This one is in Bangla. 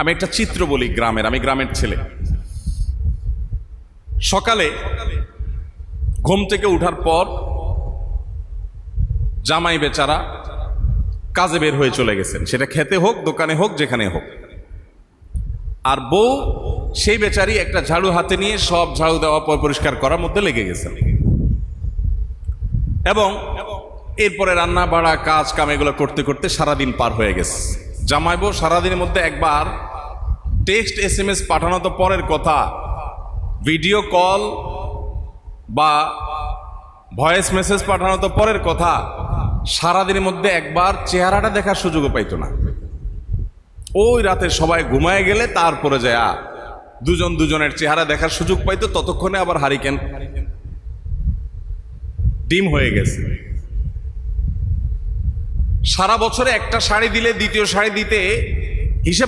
আমি একটা চিত্র বলি গ্রামের, আমি গ্রামের ছেলে। সকালে ঘুম থেকে উঠার পর জামাই বেচারা কাজে বের হয়ে চলে গেছেন, সেটা খেতে হোক, দোকানে হোক, যেখানে হোক। আর বউ সেই বেচারি একটা ঝাড়ু হাতে নিয়ে সব ঝাড়ু দেওয়া পরিষ্কার করার মধ্যে লেগে গেছেন, এবং এরপরে রান্না বাড়া কাজ কাম এগুলো করতে করতে সারাদিন পার হয়ে গেছে। জামাই বউ সারাদিনের মধ্যে একবার টেক্সট SMS পাঠানো তো পরের কথা, ভিডিও কল বা ভয়েস মেসেজ পাঠানো তো পরের কথা, সারাদিনের মধ্যে একবার চেহারাটা দেখার সুযোগও পাইতো না। ওই রাতে সবাই ঘুমায় গেলে তারপরে যায় দুজন দুজনের চেহারা দেখার সুযোগ পাইতো, ততক্ষণে আবার হারিকেন ডিম হয়ে গেছে। সারা বছরে একটা শাড়ি দিলে দ্বিতীয় শাড়ি দিতে হিসেব